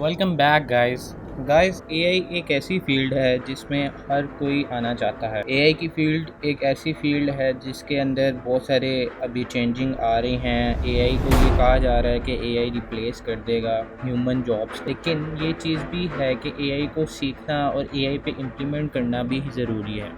Welcome back guys AI एक ऐसी field है जिसमें हर कोई आना चाहता है। एआई की फील्ड एक ऐसी फील्ड है जिसके अंदर बहुत सारे अभी चेंजिंग आ रही हैं। एआई को ये कहा जा रहा है कि एआई रिप्लेस कर देगा ह्यूमन जॉब्स, लेकिन ये चीज़ भी है कि एआई को सीखना और एआई पे इम्प्लीमेंट करना भी ज़रूरी है।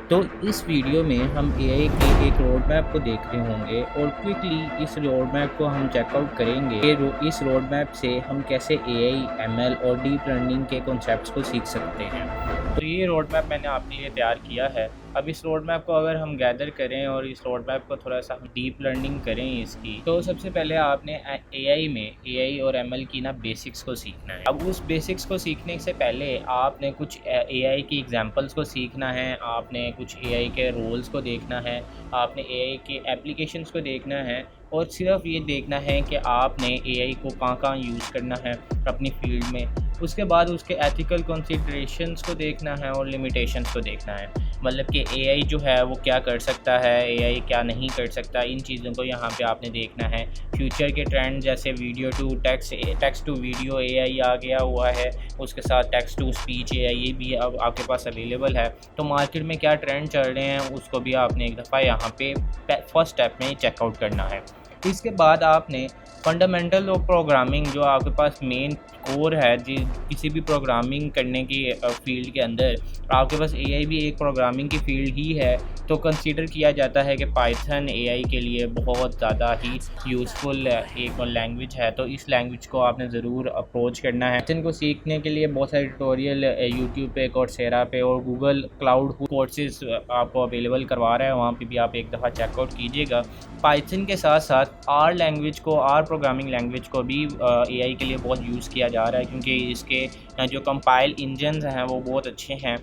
तो इस वीडियो में हम एआई के एक रोड मैप को देख रहे होंगे और क्विकली इस रोड मैप को हम चेकआउट करेंगे कि इस रोड मैप से हम कैसे एआई, एमएल और डीप लर्निंग के कॉन्सेप्ट्स को सीख सकते हैं। तो ये रोड मैप मैंने आपके लिए तैयार किया है। अब इस रोड मैप को अगर हम गैदर करें और इस रोड मैप को थोड़ा सा हम डीप लर्निंग करें इसकी, तो सबसे पहले आपने एआई में एआई और एमएल की बेसिक्स को सीखना है। अब उस बेसिक्स को सीखने से पहले आपने कुछ एआई की एग्जांपल्स को सीखना है, आपने कुछ एआई के रोल्स को देखना है, आपने एआई के एप्लीकेशंस को देखना है और सिर्फ ये देखना है कि आपने एआई को कहाँ यूज़ करना है अपनी फील्ड में। उसके बाद उसके एथिकल कंसिडरेशंस को देखना है और लिमिटेशंस को देखना है। मतलब कि एआई जो है वो क्या कर सकता है, एआई क्या नहीं कर सकता, इन चीज़ों को यहाँ पे आपने देखना है। फ्यूचर के ट्रेंड जैसे video to text to video AI आ गया हुआ है, उसके साथ टेक्स्ट टू स्पीच एआई ये भी अब आपके पास अवेलेबल है। तो मार्केट में क्या ट्रेंड चल रहे हैं उसको भी आपने एक दफ़ा यहाँ पे फर्स्ट स्टेप में चेकआउट करना है। इसके बाद आपने फंडामेंटल ऑफ प्रोग्रामिंग जो आपके पास मेन कोर है जी किसी भी प्रोग्रामिंग करने की फील्ड के अंदर, आपके पास एआई भी एक प्रोग्रामिंग की फील्ड ही है, तो कंसीडर किया जाता है कि पाइथन एआई के लिए बहुत ज़्यादा ही यूज़फुल एक लैंग्वेज है। तो इस लैंग्वेज को आपने ज़रूर अप्रोच करना है। पाइथन को सीखने के लिए बहुत सारे ट्यूटोरियल यूट्यूब पे, कोर्सेरा पे और गूगल क्लाउड कोर्सेज आपको अवेलेबल करवा रहा है, वहाँ पे भी आप एक दफ़ा चेकआउट कीजिएगा। पाइथन के साथ साथ आर लैंग्वेज को, आर प्रोग्रामिंग लैंग्वेज को भी एआई के लिए बहुत यूज़ किया जा रहा है, क्योंकि इसके जो कंपाइल इंजन्स हैं वो बहुत अच्छे हैं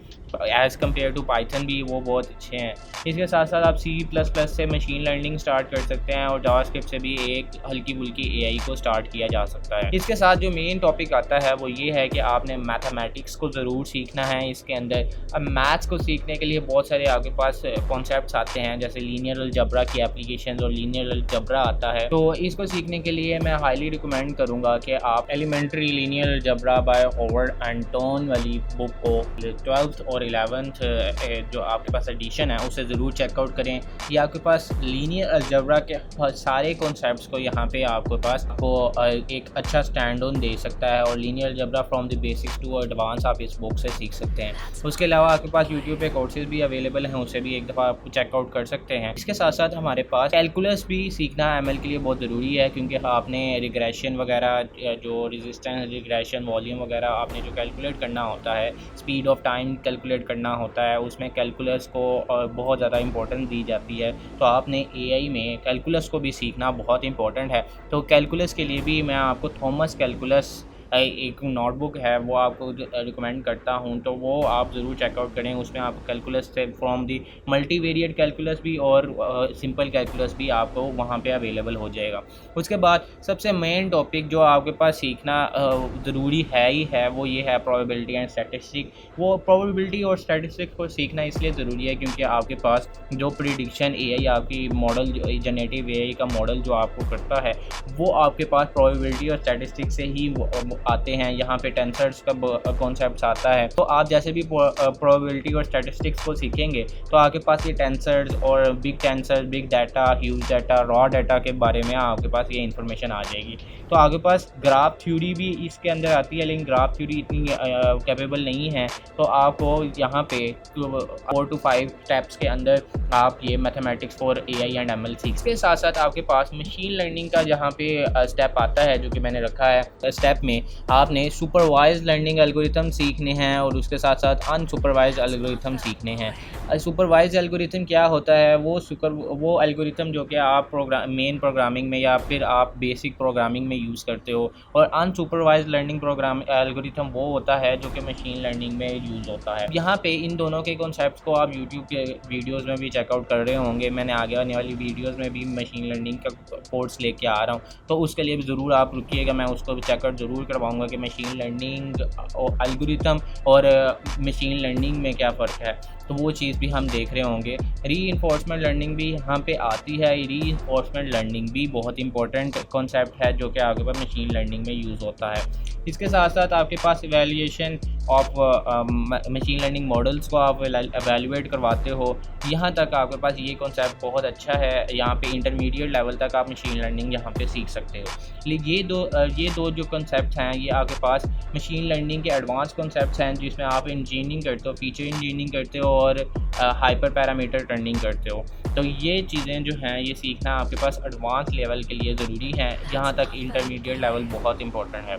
एज़ कम्पेयर टू पाइथन भी वो बहुत अच्छे हैं। इसके साथ साथ आप C++ से मशीन लर्निंग स्टार्ट कर सकते हैं और जावास्क्रिप्ट से भी एक हल्की फुल्की एआई को स्टार्ट किया जा सकता है। इसके साथ जो मेन टॉपिक आता है वो ये है कि आपने मैथमेटिक्स को ज़रूर सीखना है इसके अंदर। अब मैथ्स को सीखने के लिए बहुत सारे आपके पास कॉन्सेप्ट्स आते हैं, जैसे लीनियर अलजेब्रा की एप्लीकेशन और लीनियर अलजेब्रा आता है। तो इसको सीखने के लिए मैं हाईली रिकमेंड करूँगा कि आप elementary linear algebra by Howard Anton वाली बुक को 12th और 11th जो आपके पास एडिशन है उसे ज़रूर चेकआउट करें। ये आपके पास लीनियर अलजेब्रा के सारे कॉन्सेप्ट्स को यहाँ पे आपके पास एक अच्छा स्टैंड ऑन दे सकता है और linear algebra from the basics to advance आप इस बुक से सीख सकते हैं। उसके अलावा आपके पास यूट्यूब पे कोर्सेज भी अवेलेबल हैं, उसे भी एक दफ़ा आप चेकआउट कर सकते हैं। इसके साथ साथ हमारे पास कैलकुलस भी सीखना एमएल के लिए बहुत ज़रूरी है, क्योंकि आपने रिग्रेशन वगैरह, जो रेजिस्टेंस, रिग्रेशन, वॉल्यूम वगैरह आपने जो कैलकुलेट करना होता है, स्पीड ऑफ टाइम कैलकुलेट करना होता है, उसमें कैलकुलस को बहुत ज़्यादा इंपॉर्टेंस दी जाती है। तो आपने एआई में कैलकुलस को भी सीखना बहुत इंपॉर्टेंट है। तो कैलकुलस के लिए भी मैं आपको थॉमस कैलकुलस एक नोटबुक है वो आपको रिकमेंड करता हूँ, तो वो आप ज़रूर चेकआउट करें। उसमें आपको कैलकुलस से फ्रॉम दी मल्टीवेरिएट कैलकुलस भी और सिंपल कैलकुलस भी आपको वहाँ पे अवेलेबल हो जाएगा। उसके बाद सबसे मेन टॉपिक जो आपके पास सीखना ज़रूरी है ही है वो ये है प्रोबेबिलिटी एंड स्टैटिस्टिक। वो प्रोबेबिलिटी और स्टैटिस्टिक को सीखना इसलिए ज़रूरी है क्योंकि आपके पास जो प्रिडिक्शन एआई आपकी मॉडल, जनरेटिव एआई का मॉडल जो आपको करता है, वो आपके पास प्रोबेबिलिटी और स्टैटिस्टिक से ही आते हैं। यहाँ पे टेंसर्स का कॉन्सेप्ट आता है। तो आप जैसे भी प्रोबेबिलिटी और स्टैटिस्टिक्स को सीखेंगे तो आपके पास ये टेंसर्स और big data, huge data, raw data के बारे में आपके पास ये इन्फॉर्मेशन आ जाएगी। तो आपके पास ग्राफ थ्योरी भी इसके अंदर आती है, लेकिन ग्राफ थ्योरी इतनी कैपेबल नहीं है। तो आपको यहाँ पे 4 to 5 स्टेप्स के अंदर आप ये mathematics for AI and ML सीख। इसके साथ साथ आपके पास मशीन लर्निंग का जहाँ पे स्टेप आता है जो कि मैंने रखा है। स्टेप में आपने सुपरवाइज्ड लर्निंग एल्गोरिथम सीखने हैं और उसके साथ साथ अनसुपरवाइज्ड एल्गोरिथम सीखने हैं। सुपरवाइज्ड एल्गोरिथम क्या होता है? वो एल्गोरिथम जो कि आप मेन प्रोग्रामिंग में या फिर आप बेसिक प्रोग्रामिंग में यूज़ करते हो, और अनसुपरवाइज्ड लर्निंग प्रोग्राम एल्गोरिथम वो होता है जो कि मशीन लर्निंग में यूज़ होता है। यहाँ पे इन दोनों के कॉन्सेप्ट्स को आप यूट्यूब के वीडियोज़ में भी चेकआउट कर रहे होंगे। मैंने आगे आने वाली वीडियोज़ में भी मशीन लर्निंग का कोर्स लेके आ रहा हूँ, तो उसके लिए भी ज़रूर आप रुकिएगा, मैं उसको भी चेकआउट ज़रूर करवाऊँगा कि मशीन लर्निंग और एल्गोरिथम और मशीन लर्निंग में क्या फ़र्क है, तो वो चीज़ भी हम देख रहे होंगे। रीइंफोर्समेंट लर्निंग भी यहाँ पे आती है। रीइंफोर्समेंट लर्निंग भी बहुत इंपॉर्टेंट कॉन्सेप्ट है जो कि आगे पर मशीन लर्निंग में यूज़ होता है। इसके साथ साथ आपके पास evaluation of machine learning models को आप एवेलुएट करवाते हो, यहाँ तक आपके पास ये कॉन्सेप्ट बहुत अच्छा है। यहाँ पे इंटरमीडिएट लेवल तक आप मशीन लर्निंग यहाँ पे सीख सकते हो। लेकिन ये दो जो कॉन्सेप्ट्स हैं ये आपके पास मशीन लर्निंग के एडवांस कॉन्सेप्ट्स हैं जिसमें आप इंजीनियरिंग करते हो, फीचर इंजीनियरिंग करते हो और हाइपर पैरामीटर टर्निंग करते हो। तो ये चीज़ें जो हैं ये सीखना आपके पास एडवांस लेवल के लिए ज़रूरी है, जहाँ तक इंटरमीडिएट लेवल बहुत इंपॉर्टेंट है।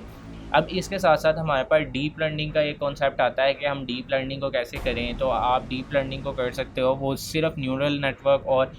अब इसके साथ साथ हमारे पास डीप लर्निंग का एक कॉन्सेप्ट आता है कि हम डीप लर्निंग को कैसे करें। तो आप डीप लर्निंग को कर सकते हो, वो सिर्फ न्यूरल नेटवर्क और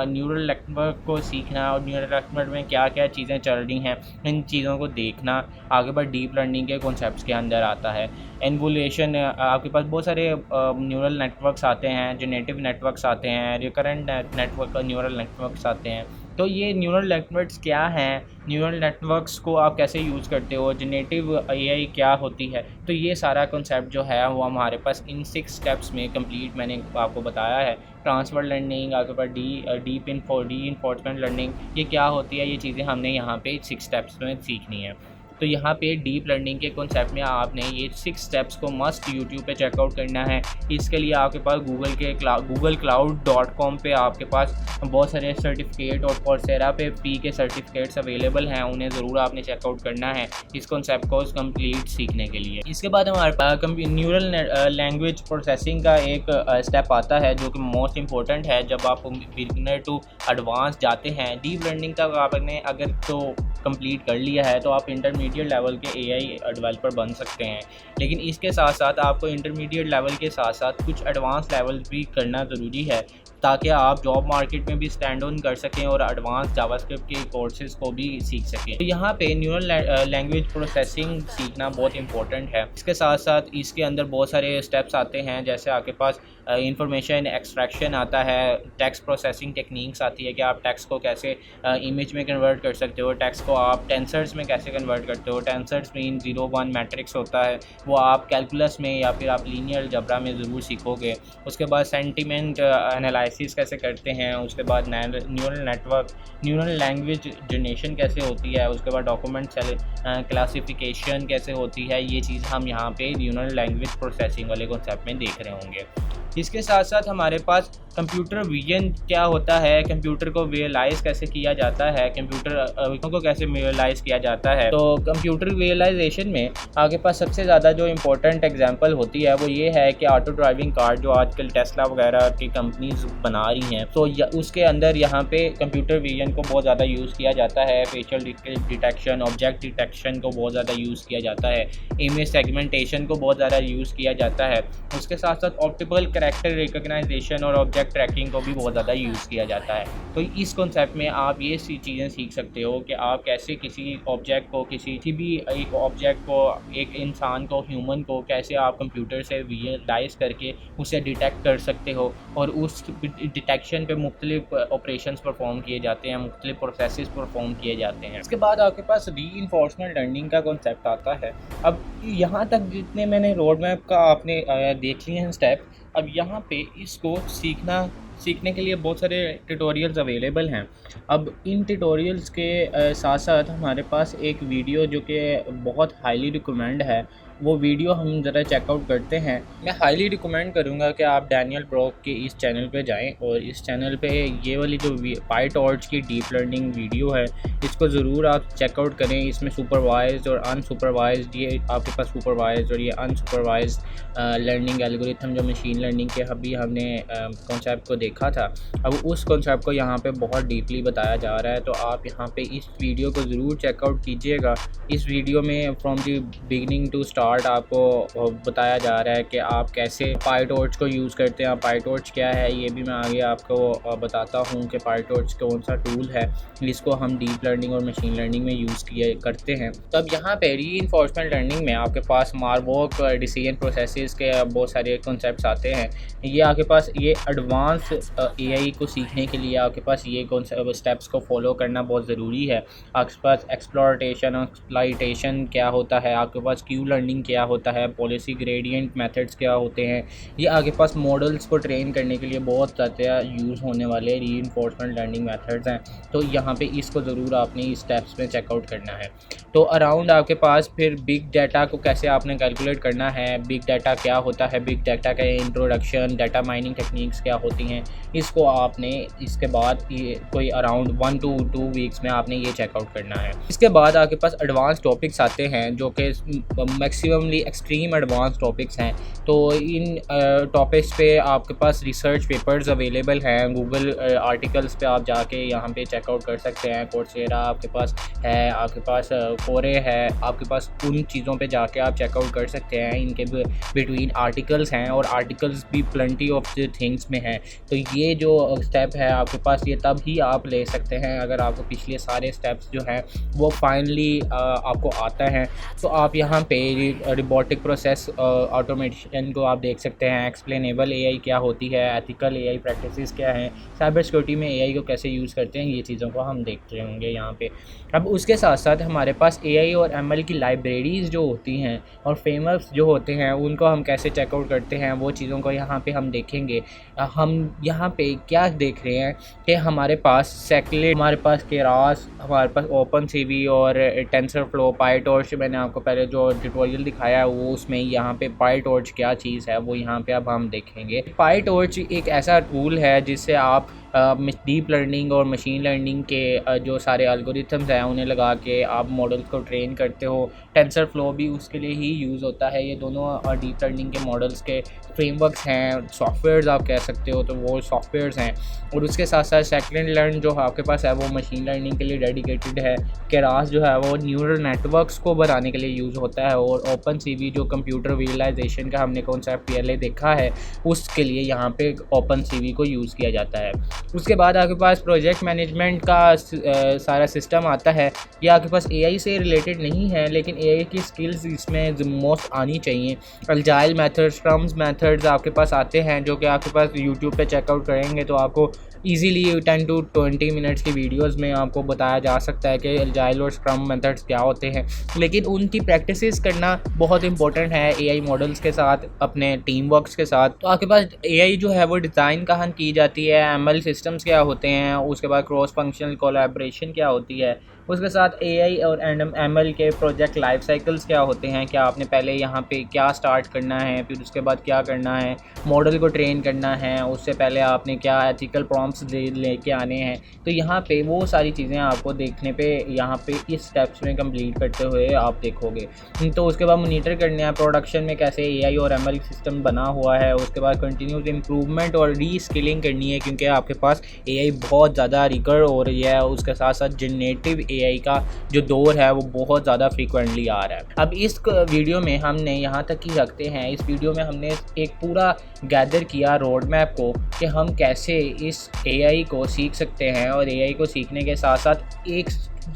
न्यूरल नेटवर्क को सीखना और न्यूरल नेटवर्क में क्या क्या चीज़ें चल रही हैं इन चीज़ों को देखना आगे बढ़ डीप लर्निंग के कॉन्सेप्ट्स के अंदर आता है। इन्वोल्यूशन, आपके पास बहुत सारे न्यूरल नेटवर्क्स आते हैं, जेनेटिव नेटवर्क्स आते हैं, रिकरेंट नेटवर्क न्यूरल नेटवर्क्स आते हैं। तो ये न्यूरल नेटवर्क्स क्या हैं, न्यूरल नेटवर्क्स को आप कैसे यूज़ करते हो, जेनेटिव एआई क्या होती है, तो ये सारा कॉन्सेप्ट जो है वो हमारे पास इन 6 स्टेप्स में कंप्लीट मैंने आपको बताया है। ट्रांसफर लर्निंग, आपके पास डीप इन्फोर्समेंट लर्निंग, ये क्या होती है, ये चीज़ें हमने यहाँ पे 6 स्टेप्स में सीखनी है। तो यहाँ पे डीप लर्निंग के कॉन्सेप्ट में आपने ये 6 स्टेप्स को मस्ट यूट्यूब पे चेकआउट करना है। इसके लिए आपके पास googlecloud.com पे आपके पास बहुत सारे सर्टिफिकेट और coursera पे फ्री के सर्टिफिकेट्स अवेलेबल हैं, उन्हें ज़रूर आपने चेकआउट करना है इस कॉन्सेप्ट को कंप्लीट सीखने के लिए। इसके बाद हमारे पास न्यूरल लैंग्वेज प्रोसेसिंग का एक स्टेप आता है जो कि मोस्ट इंपॉर्टेंट है। जब आप बिगिनर टू एडवांस जाते हैं, डीप लर्निंग तक आपने अगर तो कंप्लीट कर लिया है तो आप इंटरमीडिएट लेवल के एआई डेवलपर बन सकते हैं। लेकिन इसके साथ साथ आपको इंटरमीडिएट लेवल के साथ साथ कुछ एडवांस लेवल भी करना ज़रूरी है ताकि आप जॉब मार्केट में भी स्टैंड ऑन कर सकें और एडवांस जावास्क्रिप्ट के कोर्सेज़ को भी सीख सकें। तो यहाँ पे न्यूरल लैंग्वेज प्रोसेसिंग सीखना बहुत इंपॉर्टेंट है। इसके साथ साथ इसके अंदर बहुत सारे स्टेप्स आते हैं, जैसे आपके पास इंफॉर्मेशन एक्सट्रैक्शन आता है, टेक्स्ट प्रोसेसिंग टेक्निक्स आती है कि आप टेक्स्ट को कैसे इमेज में कन्वर्ट कर सकते हो, टेक्स्ट को आप टेंसर्स में कैसे कन्वर्ट करते हो। टेंसर्स मीन 0-1 मैट्रिक्स होता है, वो आप कैलकुलस में या फिर आप लीनियर अलजेब्रा में ज़रूर सीखोगे। उसके बाद सेंटिमेंट एनालिसिस कैसे करते हैं, उसके बाद न्यूरल लैंग्वेज जनरेशन कैसे होती है, उसके बाद डॉक्यूमेंट क्लासिफिकेशन कैसे होती है, ये चीज़ हम यहाँ पे न्यूरल लैंग्वेज प्रोसेसिंग वाले कॉन्सेप्ट में देख रहे होंगे। इसके साथ साथ हमारे पास कंप्यूटर विजन क्या होता है, कंप्यूटर को विजुअलाइज कैसे किया जाता है, कंप्यूटर को कैसे विजुअलाइज किया जाता है। तो कंप्यूटर विजुअलाइजेशन में आपके पास सबसे ज़्यादा जो इम्पोर्टेंट एग्जांपल होती है वो ये है कि ऑटो ड्राइविंग कार जो आजकल टेस्ला वगैरह की कंपनीज बना रही हैं, तो उसके अंदर यहाँ पे कंप्यूटर विजन को बहुत ज़्यादा यूज़ किया जाता है। फेशियल डिटेक्शन, ऑब्जेक्ट डिटेक्शन को बहुत ज़्यादा यूज़ किया जाता है, इमेज सेगमेंटेशन को बहुत ज़्यादा यूज़ किया जाता है। उसके साथ साथ ऑप्टिकल कैरेक्टर रिकॉग्नाइजेशन और ऑब्जेक्ट ट्रैकिंग को भी बहुत ज़्यादा यूज़ किया जाता है। तो इस कॉन्सेप्ट में आप ये सी चीज़ें सीख सकते हो कि आप कैसे किसी ऑब्जेक्ट को, किसी भी एक ऑब्जेक्ट को, एक इंसान को, ह्यूमन को कैसे आप कंप्यूटर से विजुअलाइज करके उसे डिटेक्ट कर सकते हो और उस डिटेक्शन पे मुख्तलिफ ऑपरेशंस परफॉर्म किए जाते हैं, मुख्तलिफ प्रोसेसेस परफॉर्म किए जाते हैं। इसके बाद आपके पास रीइंफोर्समेंट लर्निंग का कॉन्सेप्ट आता है। अब यहाँ तक जितने मैंने रोड मैप का आपने देख लिए हैं स्टेप, अब यहाँ पे इसको सीखने के लिए बहुत सारे ट्यूटोरियल्स अवेलेबल हैं। अब इन ट्यूटोरियल्स के साथ साथ हमारे पास एक वीडियो जो कि बहुत हाईली रिकमेंड है, वो वीडियो हम ज़रा चेकआउट करते हैं। मैं हाईली रिकमेंड करूँगा कि आप डैनियल ब्रॉक के इस चैनल पे जाएं और इस चैनल पे ये वाली जो पाईटॉर्च की डीप लर्निंग वीडियो है इसको ज़रूर आप चेकआउट करें। इसमें सुपरवाइज्ड और अनसुपरवाइज्ड, ये आपके पास सुपरवाइज्ड और ये अनसुपरवाइज्ड लर्निंग एल्गोरिथम जो मशीन लर्निंग के अभी हमने कॉन्सेप्ट को देखा था, अब उस कॉन्सेप्ट को यहाँ पे बहुत डीपली बताया जा रहा है। तो आप यहाँ पे इस वीडियो को ज़रूर चेकआउट कीजिएगा। इस वीडियो में from the beginning to start आपको बताया जा रहा है कि आप कैसे पाईटॉर्च को यूज़ करते हैं। पाईटॉर्च क्या है ये भी मैं आगे आपको बताता हूँ कि पाईटॉर्च कौन सा टूल है जिसको हम डीप लर्निंग और मशीन लर्निंग में यूज़ करते हैं। तो अब यहाँ पे रीइंफोर्समेंट लर्निंग में आपके पास मार्वॉक डिसीजन प्रोसेसेस के बहुत सारे कॉन्सेप्ट्स आते हैं। ये आपके पास ये एडवांस एआई को सीखने के लिए आपके पास ये कौन सा स्टेप्स को फॉलो करना बहुत ज़रूरी है। आपके पास एक्सप्लोरेटेशन और एक्सप्लॉइटेशन क्या होता है, आपके पास क्यू लर्निंग क्या होता है, पॉलिसी ग्रेडियंट मेथड्स क्या होते हैं। ये आपके पास मॉडल्स को ट्रेन करने के लिए बहुत ज़्यादा यूज़ होने वाले रीइंफोर्समेंट लर्निंग मेथड्स हैं। तो यहाँ पे इसको ज़रूर आपने इस स्टेप्स में चेकआउट करना है। तो अराउंड आपके पास फिर बिग डाटा को कैसे आपने कैलकुलेट करना है, बिग डाटा क्या होता है, बिग डाटा का इंट्रोडक्शन, डाटा माइनिंग टेक्निक्स क्या होती हैं, इसको आपने इसके बाद ये कोई अराउंड 1 to 2 वीक्स में आपने ये चेकआउट करना है। इसके बाद आपके पास एडवांस टॉपिक्स आते हैं जो कि मैक्सिममली एक्सट्रीम एडवांस टॉपिक्स हैं। तो इन टॉपिक्स पे आपके पास रिसर्च पेपर्स अवेलेबल हैं, गूगल आर्टिकल्स पे आप जाके यहाँ पे चेकआउट कर सकते हैं। कोर्सेरा आपके पास है, आपके पास कोरे है, आपके पास उन चीज़ों पे जाके आप चेकआउट कर सकते हैं। इनके बिटवीन आर्टिकल्स हैं और आर्टिकल्स भी प्लेंटी ऑफ द थिंग्स में हैं। तो ये जो स्टेप है आपके पास, ये तब ही आप ले सकते हैं अगर आपको पिछले सारे स्टेप्स जो हैं वो फाइनली आपको आता है। तो आप यहाँ पे रोबोटिक प्रोसेस ऑटोमेशन को आप देख सकते हैं, एक्सप्लेनेबल एआई क्या होती है, एथिकल एआई प्रैक्टिसेस क्या हैं, साइबर सिक्योरिटी में एआई को कैसे यूज़ करते हैं, ये चीज़ों को हम देखते होंगे यहाँ पे। अब उसके साथ साथ हमारे पास एआई और एमएल की लाइब्रेरीज़ जो होती हैं और फ्रेमवर्क्स जो होते हैं उनको हम कैसे चेकआउट करते हैं, वो चीज़ों को यहाँ पे हम देखेंगे। हम यहाँ पे क्या देख रहे हैं कि हमारे पास सेकलेट, हमारे पास केरास, हमारे पास ओपन सीवी और टेंसरफ्लो, पाईटॉर्च। मैंने आपको पहले जो ट्यूटोरियल दिखाया है वो उसमें यहाँ पे पाईटॉर्च क्या चीज़ है वो यहाँ पे अब हम देखेंगे। पाईटॉर्च एक ऐसा टूल है जिससे आप डीप लर्निंग और मशीन लर्निंग के जो सारे एल्गोरिथम्स हैं उन्हें लगा के आप मॉडल्स को ट्रेन करते हो। टेंसरफ्लो भी उसके लिए ही यूज़ होता है। ये दोनों डीप लर्निंग के मॉडल्स के फ्रेमवर्क्स हैं, सॉफ्टवेयर्स आप कह सकते हो, तो वो सॉफ्टवेयर्स हैं। और उसके साथ साथ सेकंड लर्न जो आपके पास है वो मशीन लर्निंग के लिए डेडिकेटेड है। केरास जो है वो न्यूरल नेटवर्क्स को बनाने के लिए यूज़ होता है। और ओपन सीवी जो कंप्यूटर विजुअलाइजेशन का हमने कॉन्सेप्ट पहले देखा है उसके लिए यहाँ पे ओपन सीवी को यूज़ किया जाता है। उसके बाद आपके पास प्रोजेक्ट मैनेजमेंट का सारा सिस्टम आता है। ये आपके पास एआई से रिलेटेड नहीं है लेकिन एआई की स्किल्स इसमें मोस्ट आनी चाहिए। अजाइल मेथड्स, स्क्रम्स मेथड्स आपके पास आते हैं जो कि आपके पास यूट्यूब पे चेकआउट करेंगे तो आपको ईज़िली 10 to 20 मिनट्स की वीडियोस में आपको बताया जा सकता है कि अजाइल और स्क्रम मेथड्स क्या होते हैं। लेकिन उनकी प्रैक्टिसेस करना बहुत इंपॉर्टेंट है एआई मॉडल्स के साथ, अपने टीम वर्क्स के साथ। तो आपके पास एआई जो है वो डिज़ाइन कहाँ की जाती है, एमएल सिस्टम्स क्या होते हैं, उसके बाद क्रॉस फंक्शनल कोलैबोरेशन क्या होती है, उसके साथ एआई और एमएल के प्रोजेक्ट लाइफ साइकिल्स क्या होते हैं, क्या आपने पहले यहाँ पे क्या स्टार्ट करना है, फिर उसके बाद क्या करना है, मॉडल को ट्रेन करना है, उससे पहले आपने क्या एथिकल प्रॉम्प्ट्स लेके आने हैं। तो यहाँ पे वो सारी चीज़ें आपको देखने पे यहाँ पे इस स्टेप्स में कंप्लीट करते हुए आप देखोगे। तो उसके बाद मॉनिटर करना है प्रोडक्शन में कैसे एआई और एमएल सिस्टम बना हुआ है। उसके बाद कंटिन्यूस इम्प्रूवमेंट और री करनी है क्योंकि आपके पास एआई बहुत ज़्यादा रिकर हो रही है। उसके साथ साथ जनरेटिव एआई का जो दौर है वो बहुत ज़्यादा फ्रीक्वेंटली आ रहा है। अब इस वीडियो में हमने यहाँ तक ही रखते हैं। इस वीडियो में हमने एक पूरा गैदर किया रोड मैप को कि हम कैसे इस एआई को सीख सकते हैं और एआई को सीखने के साथ साथ एक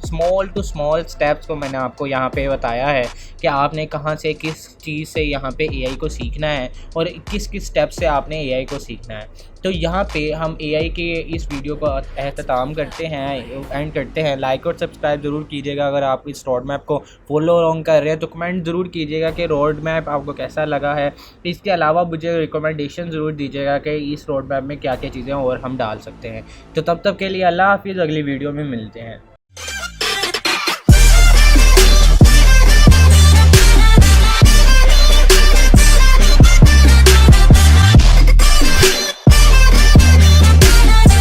स्मॉल टू स्मॉल स्टेप्स को मैंने आपको यहाँ पे बताया है कि आपने कहाँ से किस चीज़ से यहाँ पे एआई को सीखना है और किस किस स्टेप से आपने एआई को सीखना है। तो यहाँ पे हम एआई के इस वीडियो का एहतमाम करते हैं, एंड करते हैं। लाइक और सब्सक्राइब ज़रूर कीजिएगा अगर आप इस रोड मैप को फॉलो ऑन कर रहे हैं, तो कमेंट ज़रूर कीजिएगा कि रोड मैप आपको कैसा लगा है। इसके अलावा मुझे रिकमेंडेशन ज़रूर दीजिएगा कि इस रोड मैप में क्या क्या चीज़ें और हम डाल सकते हैं। तो तब तक के लिए अल्लाह हाफिज़, अगली वीडियो में मिलते हैं।